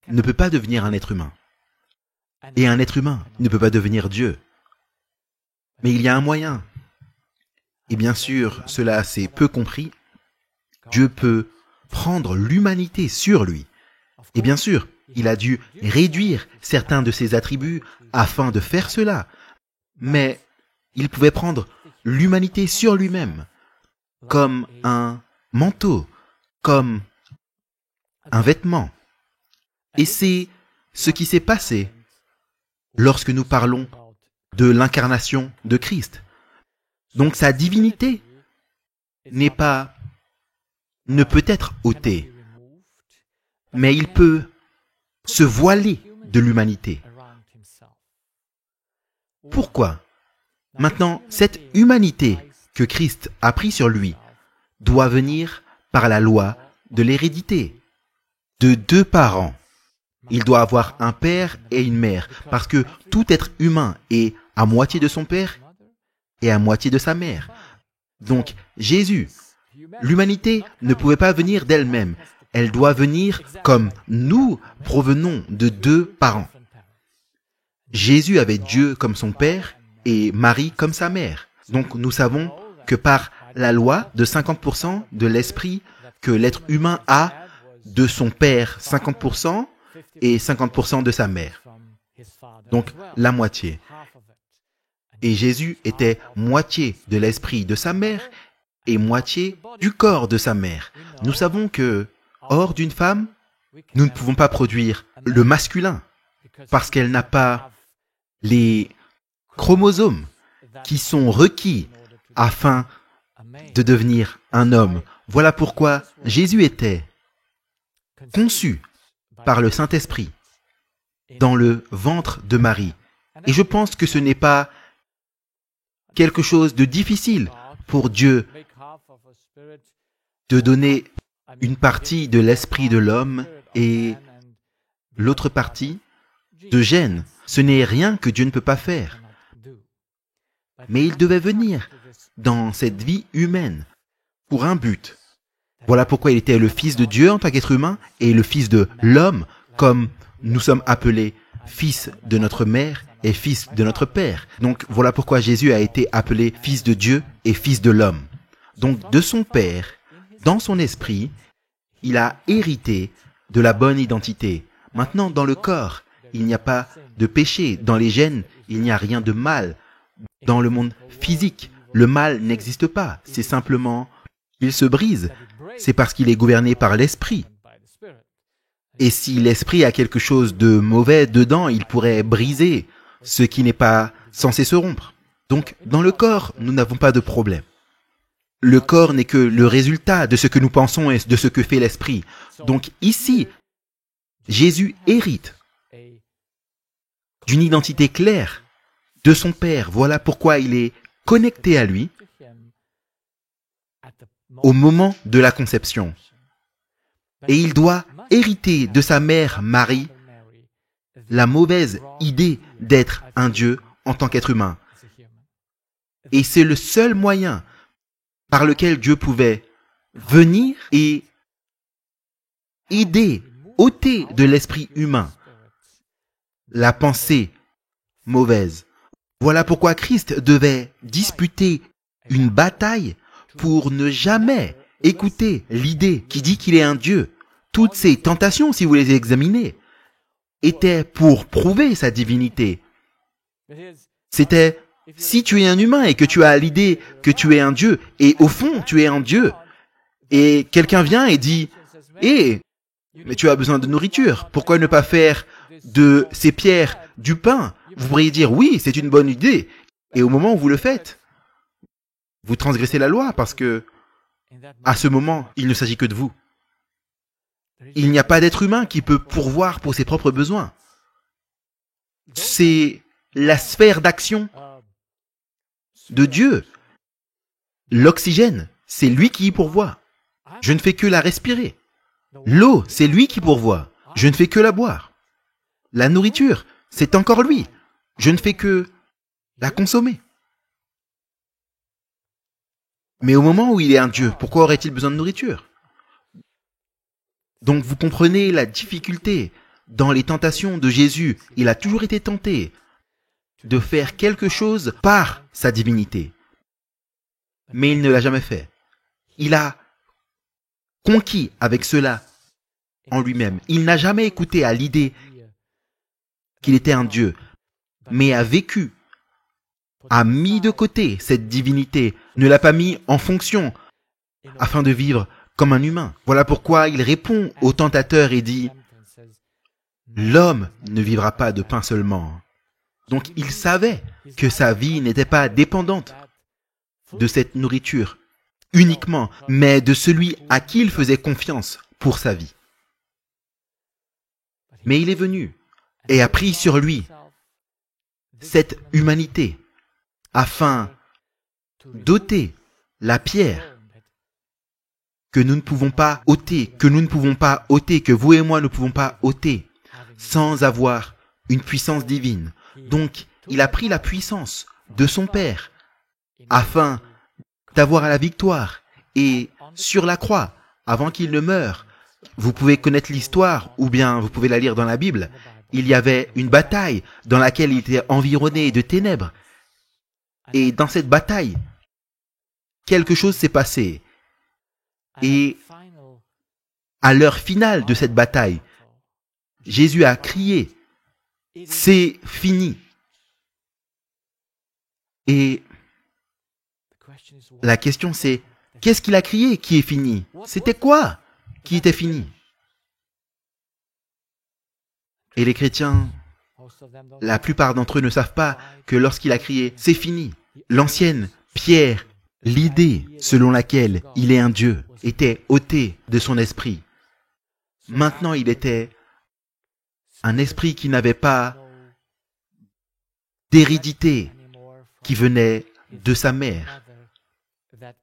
ne peut pas devenir un être humain. Et un être humain ne peut pas devenir Dieu. Mais il y a un moyen. Et bien sûr, cela c'est peu compris. Dieu peut prendre l'humanité sur lui. Et bien sûr, il a dû réduire certains de ses attributs afin de faire cela. Mais il pouvait prendre l'humanité sur lui-même, comme un manteau, comme un vêtement. Et c'est ce qui s'est passé lorsque nous parlons de l'incarnation de Christ. Donc sa divinité ne peut être ôtée, mais il peut se voiler de l'humanité. Pourquoi? Maintenant, cette humanité que Christ a pris sur lui doit venir par la loi de l'hérédité, de 2 parents. Il doit avoir un père et une mère, parce que tout être humain est à moitié de son père et à moitié de sa mère. Donc, Jésus, l'humanité ne pouvait pas venir d'elle-même. Elle doit venir comme nous provenons de 2 parents. Jésus avait Dieu comme son père et Marie comme sa mère. Donc, nous savons que par la loi de 50% de l'esprit que l'être humain a de son père 50%, et 50% de sa mère. Donc, la moitié. Et Jésus était moitié de l'esprit de sa mère et moitié du corps de sa mère. Nous savons que, hors d'une femme, nous ne pouvons pas produire le masculin parce qu'elle n'a pas les chromosomes qui sont requis afin de devenir un homme. Voilà pourquoi Jésus était conçu par le Saint-Esprit dans le ventre de Marie. Et je pense que ce n'est pas quelque chose de difficile pour Dieu de donner une partie de l'esprit de l'homme et l'autre partie de gène. Ce n'est rien que Dieu ne peut pas faire. Mais il devait venir dans cette vie humaine pour un but. Voilà pourquoi il était le Fils de Dieu en tant qu'être humain et le Fils de l'homme, comme nous sommes appelés fils de notre mère et fils de notre père. Donc voilà pourquoi Jésus a été appelé Fils de Dieu et Fils de l'homme. Donc de son Père, dans son esprit, il a hérité de la bonne identité. Maintenant, dans le corps, il n'y a pas de péché. Dans les gènes, il n'y a rien de mal. Dans le monde physique, le mal n'existe pas. C'est simplement, il se brise. C'est parce qu'il est gouverné par l'esprit. Et si l'esprit a quelque chose de mauvais dedans, il pourrait briser ce qui n'est pas censé se rompre. Donc, dans le corps, nous n'avons pas de problème. Le corps n'est que le résultat de ce que nous pensons et de ce que fait l'esprit. Donc ici, Jésus hérite d'une identité claire de son Père. Voilà pourquoi il est connecté à lui au moment de la conception. Et il doit hériter de sa mère Marie la mauvaise idée d'être un Dieu en tant qu'être humain. Et c'est le seul moyen par lequel Dieu pouvait venir et aider, ôter de l'esprit humain la pensée mauvaise. Voilà pourquoi Christ devait disputer une bataille pour ne jamais écouter l'idée qui dit qu'il est un Dieu. Toutes ces tentations, si vous les examinez, étaient pour prouver sa divinité. C'était, si tu es un humain et que tu as l'idée que tu es un Dieu, et au fond tu es un Dieu, et quelqu'un vient et dit, « Eh, mais tu as besoin de nourriture, pourquoi ne pas faire de ces pierres du pain ?» Vous pourriez dire, oui, c'est une bonne idée. Et au moment où vous le faites, vous transgressez la loi parce que, à ce moment, il ne s'agit que de vous. Il n'y a pas d'être humain qui peut pourvoir pour ses propres besoins. C'est la sphère d'action de Dieu. L'oxygène, c'est lui qui y pourvoit. Je ne fais que la respirer. L'eau, c'est lui qui pourvoit. Je ne fais que la boire. La nourriture, c'est encore lui. Je ne fais que la consommer. Mais au moment où il est un Dieu, pourquoi aurait-il besoin de nourriture? Donc vous comprenez la difficulté dans les tentations de Jésus, il a toujours été tenté de faire quelque chose par sa divinité. Mais il ne l'a jamais fait. Il a conquis avec cela en lui-même. Il n'a jamais écouté à l'idée qu'il était un Dieu, mais a vécu, a mis de côté cette divinité, ne l'a pas mis en fonction afin de vivre comme un humain. Voilà pourquoi il répond au tentateur et dit « L'homme ne vivra pas de pain seulement ». Donc il savait que sa vie n'était pas dépendante de cette nourriture uniquement, mais de celui à qui il faisait confiance pour sa vie. Mais il est venu et a pris sur lui cette humanité afin d'ôter la pierre que nous ne pouvons pas ôter, que vous et moi ne pouvons pas ôter sans avoir une puissance divine. Donc, il a pris la puissance de son Père afin d'avoir la victoire. Et sur la croix, avant qu'il ne meure, vous pouvez connaître l'histoire ou bien vous pouvez la lire dans la Bible, il y avait une bataille dans laquelle il était environné de ténèbres. Et dans cette bataille, quelque chose s'est passé. Et à l'heure finale de cette bataille, Jésus a crié « C'est fini ». Et la question c'est, qu'est-ce qu'il a crié qui est fini? C'était quoi qui était fini? Et les chrétiens, la plupart d'entre eux ne savent pas que lorsqu'il a crié « C'est fini », l'ancienne pierre, l'idée selon laquelle il est un Dieu, était ôtée de son esprit. Maintenant, il était un esprit qui n'avait pas d'hérédité, qui venait de sa mère,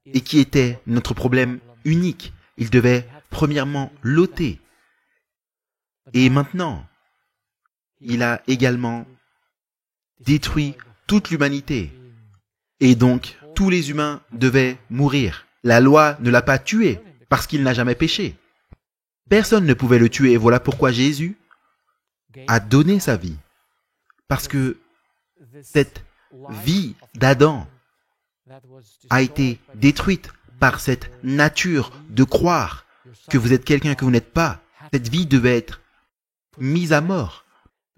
et qui était notre problème unique. Il devait premièrement l'ôter. Et maintenant, il a également détruit toute l'humanité. Et donc, tous les humains devaient mourir. La loi ne l'a pas tué parce qu'il n'a jamais péché. Personne ne pouvait le tuer. Et voilà pourquoi Jésus a donné sa vie. Parce que cette vie d'Adam a été détruite par cette nature de croire que vous êtes quelqu'un que vous n'êtes pas. Cette vie devait être mise à mort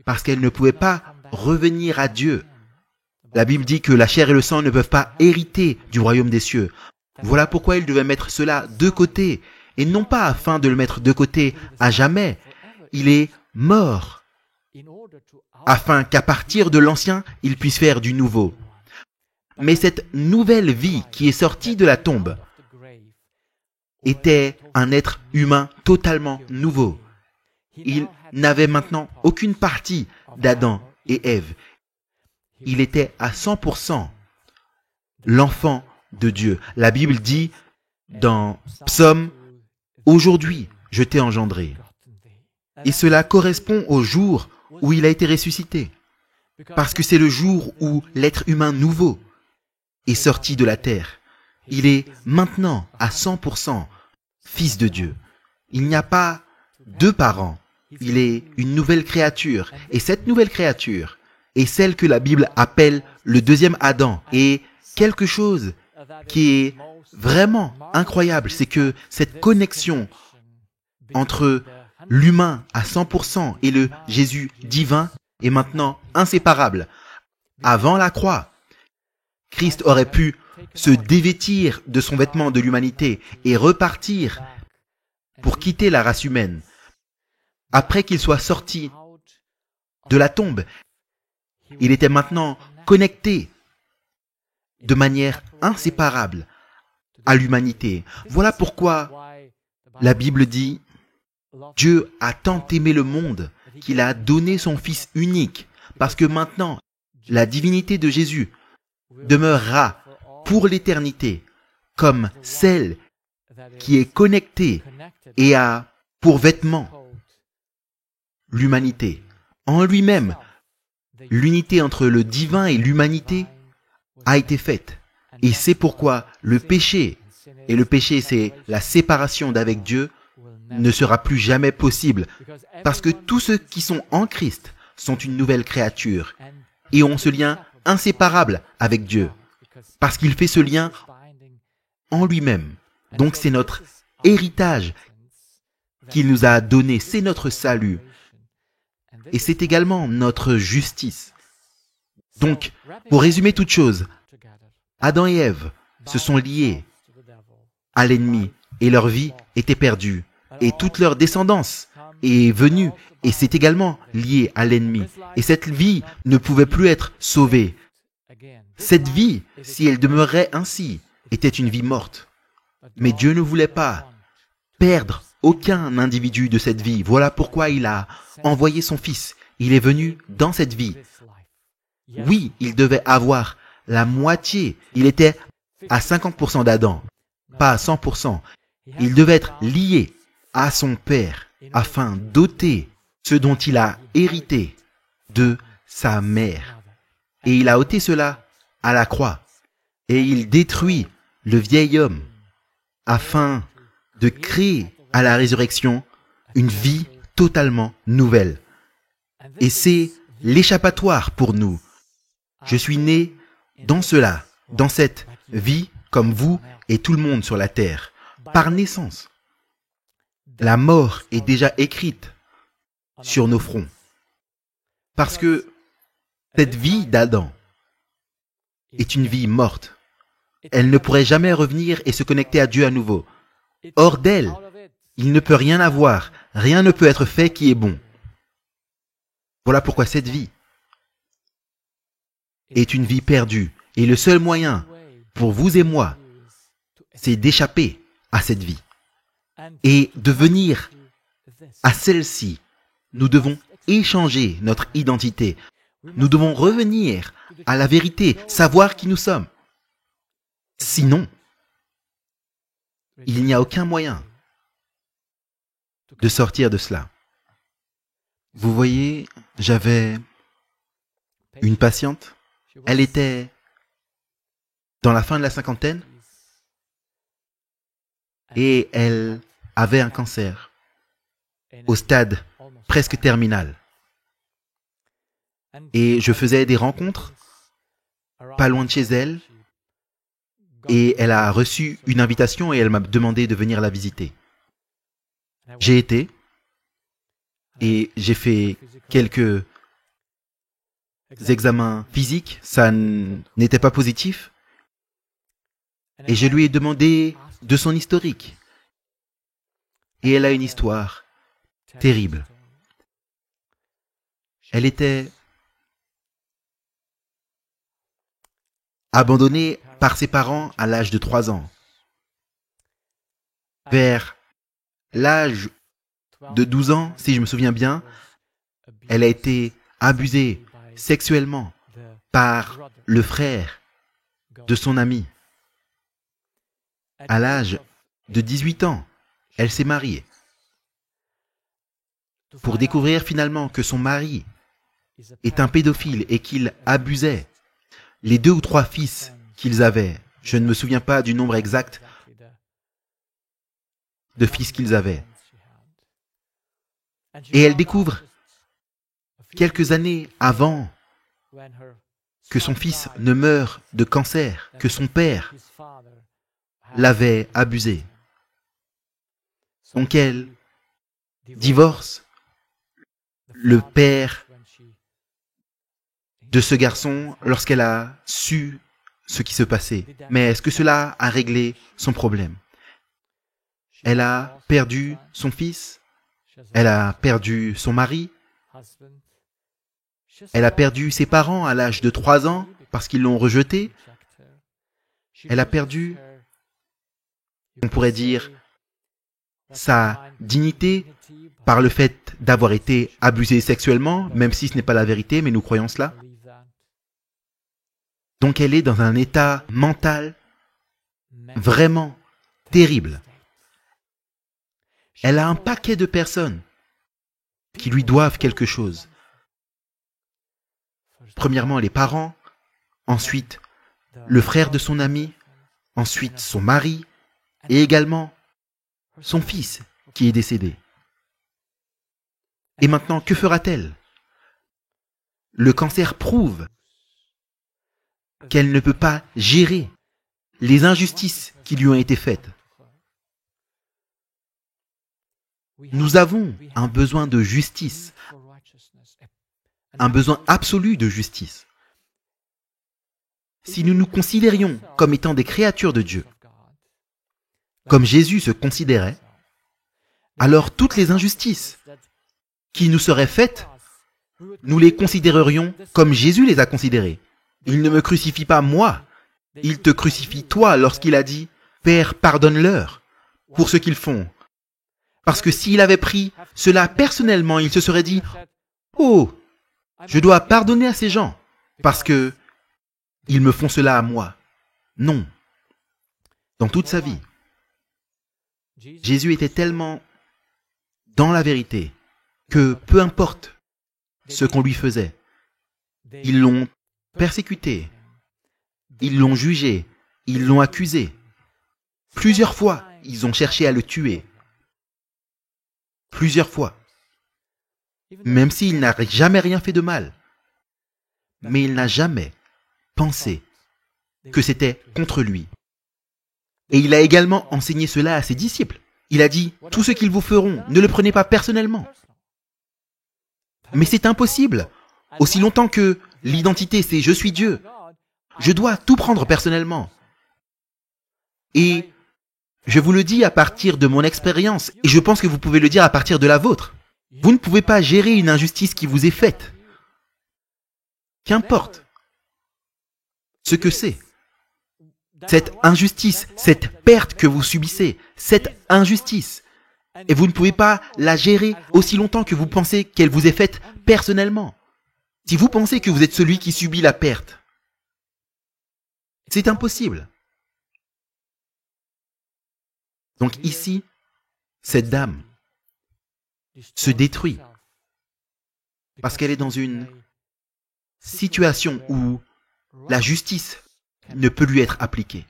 parce qu'elle ne pouvait pas revenir à Dieu. La Bible dit que la chair et le sang ne peuvent pas hériter du royaume des cieux. Voilà pourquoi il devait mettre cela de côté, et non pas afin de le mettre de côté à jamais. Il est mort, afin qu'à partir de l'ancien, il puisse faire du nouveau. Mais cette nouvelle vie qui est sortie de la tombe était un être humain totalement nouveau. Il n'avait maintenant aucune partie d'Adam et Ève. Il était à 100% l'enfant de Dieu. La Bible dit dans Psaume, « Aujourd'hui, je t'ai engendré ». Et cela correspond au jour où il a été ressuscité. Parce que c'est le jour où l'être humain nouveau est sorti de la terre. Il est maintenant à 100% fils de Dieu. Il n'y a pas deux parents. Il est une nouvelle créature. Et cette nouvelle créature est celle que la Bible appelle le deuxième Adam. Et quelque chose qui est vraiment incroyable, c'est que cette connexion entre l'humain à 100% et le Jésus divin est maintenant inséparable. Avant la croix, Christ aurait pu se dévêtir de son vêtement de l'humanité et repartir pour quitter la race humaine. Après qu'il soit sorti de la tombe, il était maintenant connecté de manière inséparable à l'humanité. Voilà pourquoi la Bible dit « Dieu a tant aimé le monde qu'il a donné son Fils unique, parce que maintenant, la divinité de Jésus demeurera pour l'éternité comme celle qui est connectée et a pour vêtement l'humanité. En lui-même, l'unité entre le divin et l'humanité a été faite. Et c'est pourquoi le péché, et le péché c'est la séparation d'avec Dieu, ne sera plus jamais possible parce que tous ceux qui sont en Christ sont une nouvelle créature et ont ce lien inséparable avec Dieu parce qu'il fait ce lien en lui-même. Donc c'est notre héritage qu'il nous a donné, c'est notre salut et c'est également notre justice. Donc, pour résumer toute chose, Adam et Ève se sont liés à l'ennemi et leur vie était perdue et toute leur descendance est venue et c'est également lié à l'ennemi et cette vie ne pouvait plus être sauvée. Cette vie, si elle demeurait ainsi, était une vie morte. Mais Dieu ne voulait pas perdre aucun individu de cette vie. Voilà pourquoi il a envoyé son Fils. Il est venu dans cette vie. Oui, il devait avoir la moitié. Il était à 50% d'Adam, pas à 100%. Il devait être lié à son Père afin d'ôter ce dont il a hérité de sa mère. Et il a ôté cela à la croix. Et il détruit le vieil homme afin de créer à la résurrection une vie totalement nouvelle. Et c'est l'échappatoire pour nous. Je suis né dans cela, dans cette vie, comme vous et tout le monde sur la terre, par naissance. La mort est déjà écrite sur nos fronts. Parce que cette vie d'Adam est une vie morte. Elle ne pourrait jamais revenir et se connecter à Dieu à nouveau. Hors d'elle, il ne peut rien avoir, rien ne peut être fait qui est bon. Voilà pourquoi cette vie est une vie perdue. Et le seul moyen pour vous et moi, c'est d'échapper à cette vie. Et de venir à celle-ci, nous devons échanger notre identité. Nous devons revenir à la vérité, savoir qui nous sommes. Sinon, il n'y a aucun moyen de sortir de cela. Vous voyez, j'avais une patiente. Elle était dans la fin de la cinquantaine et elle avait un cancer au stade presque terminal. Et je faisais des rencontres pas loin de chez elle et elle a reçu une invitation et elle m'a demandé de venir la visiter. J'ai été et j'ai fait quelques examens physiques, ça n'était pas positif. Et je lui ai demandé de son historique. Et elle a une histoire terrible. Elle était abandonnée par ses parents à l'âge de 3 ans. Vers l'âge de 12 ans, si je me souviens bien, elle a été abusée sexuellement par le frère de son ami. À l'âge de 18 ans, elle s'est mariée pour découvrir finalement que son mari est un pédophile et qu'il abusait les 2 ou 3 fils qu'ils avaient. Je ne me souviens pas du nombre exact de fils qu'ils avaient. Et elle découvre, quelques années avant que son fils ne meure de cancer, que son père l'avait abusé. Donc elle divorce le père de ce garçon lorsqu'elle a su ce qui se passait. Mais est-ce que cela a réglé son problème? Elle a perdu son fils, elle a perdu son mari, elle a perdu ses parents à l'âge de 3 ans parce qu'ils l'ont rejetée. Elle a perdu, on pourrait dire, sa dignité par le fait d'avoir été abusée sexuellement, même si ce n'est pas la vérité, mais nous croyons cela. Donc elle est dans un état mental vraiment terrible. Elle a un paquet de personnes qui lui doivent quelque chose. Premièrement, les parents, ensuite le frère de son ami, ensuite son mari, et également son fils, qui est décédée. Et maintenant, que fera-t-elle? Le cancer prouve qu'elle ne peut pas gérer les injustices qui lui ont été faites. Nous avons un besoin de justice, un besoin absolu de justice. Si nous nous considérions comme étant des créatures de Dieu, comme Jésus se considérait, alors toutes les injustices qui nous seraient faites, nous les considérerions comme Jésus les a considérées. Il ne me crucifie pas moi, il te crucifie toi lorsqu'il a dit « Père, pardonne-leur pour ce qu'ils font ». Parce que s'il avait pris cela personnellement, il se serait dit « Oh, je dois pardonner à ces gens parce que ils me font cela à moi. » Non. Dans toute sa vie, Jésus était tellement dans la vérité que peu importe ce qu'on lui faisait, ils l'ont persécuté, ils l'ont jugé, ils l'ont accusé. Plusieurs fois, ils ont cherché à le tuer. Plusieurs fois. Même s'il n'a jamais rien fait de mal. Mais il n'a jamais pensé que c'était contre lui. Et il a également enseigné cela à ses disciples. Il a dit, tout ce qu'ils vous feront, ne le prenez pas personnellement. Mais c'est impossible. Aussi longtemps que l'identité c'est je suis Dieu, je dois tout prendre personnellement. Et je vous le dis à partir de mon expérience, et je pense que vous pouvez le dire à partir de la vôtre. Vous ne pouvez pas gérer une injustice qui vous est faite. Qu'importe ce que c'est. Cette injustice, cette perte que vous subissez, cette injustice. Et vous ne pouvez pas la gérer aussi longtemps que vous pensez qu'elle vous est faite personnellement. Si vous pensez que vous êtes celui qui subit la perte, c'est impossible. Donc ici, cette dame se détruit parce qu'elle est dans une situation où la justice ne peut lui être appliquée.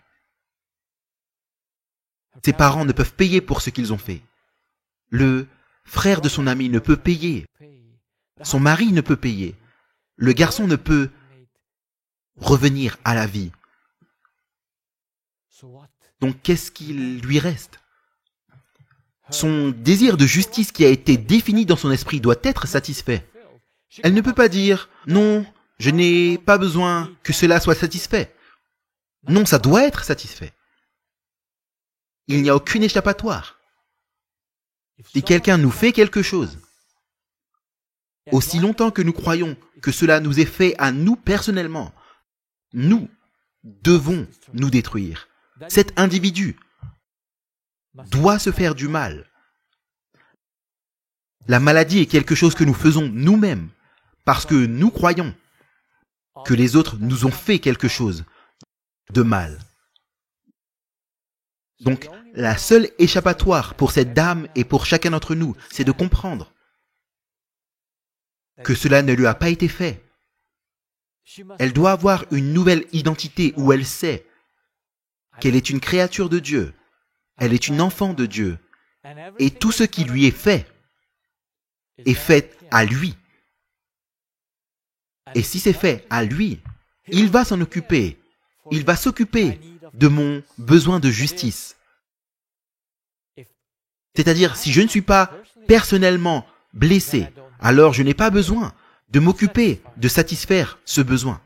Ses parents ne peuvent payer pour ce qu'ils ont fait. Le frère de son ami ne peut payer. Son mari ne peut payer. Le garçon ne peut revenir à la vie. Donc qu'est-ce qu'il lui reste? Son désir de justice qui a été défini dans son esprit doit être satisfait. Elle ne peut pas dire « Non, je n'ai pas besoin que cela soit satisfait ». Non, ça doit être satisfait. Il n'y a aucune échappatoire. Si quelqu'un nous fait quelque chose, aussi longtemps que nous croyons que cela nous est fait à nous personnellement, nous devons nous détruire. Cet individu doit se faire du mal. La maladie est quelque chose que nous faisons nous-mêmes parce que nous croyons que les autres nous ont fait quelque chose de mal. Donc, la seule échappatoire pour cette dame et pour chacun d'entre nous, c'est de comprendre que cela ne lui a pas été fait. Elle doit avoir une nouvelle identité où elle sait qu'elle est une créature de Dieu, elle est une enfant de Dieu, et tout ce qui lui est fait à lui. Et si c'est fait à lui, il va s'en occuper. Il va s'occuper de mon besoin de justice. C'est-à-dire, si je ne suis pas personnellement blessé, alors je n'ai pas besoin de m'occuper de satisfaire ce besoin.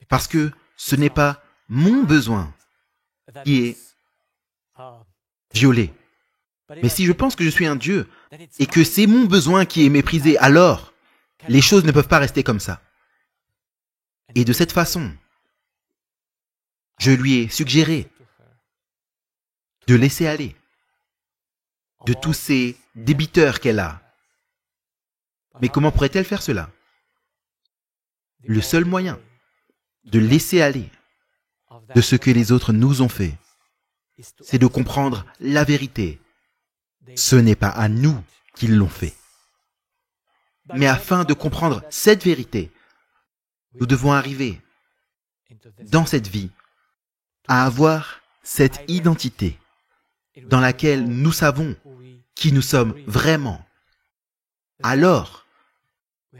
Parce que ce n'est pas mon besoin qui est violé. Mais si je pense que je suis un Dieu et que c'est mon besoin qui est méprisé, alors les choses ne peuvent pas rester comme ça. Et de cette façon, je lui ai suggéré de laisser aller de tous ces débiteurs qu'elle a. Mais comment pourrait-elle faire cela? Le seul moyen de laisser aller de ce que les autres nous ont fait, c'est de comprendre la vérité. Ce n'est pas à nous qu'ils l'ont fait. Mais afin de comprendre cette vérité, nous devons arriver dans cette vie à avoir cette identité dans laquelle nous savons qui nous sommes vraiment, alors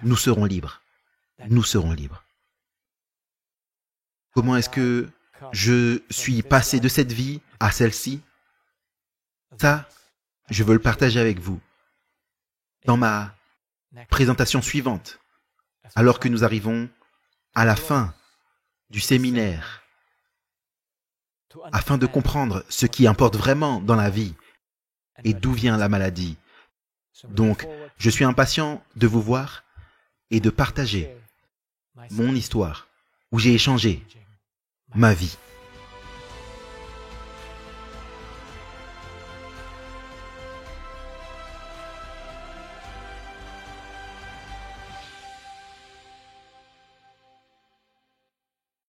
nous serons libres. Nous serons libres. Comment est-ce que je suis passé de cette vie à celle-ci? Ça, je veux le partager avec vous dans ma présentation suivante, alors que nous arrivons à la fin du séminaire, afin de comprendre ce qui importe vraiment dans la vie et d'où vient la maladie. Donc, je suis impatient de vous voir et de partager mon histoire, où j'ai échangé ma vie.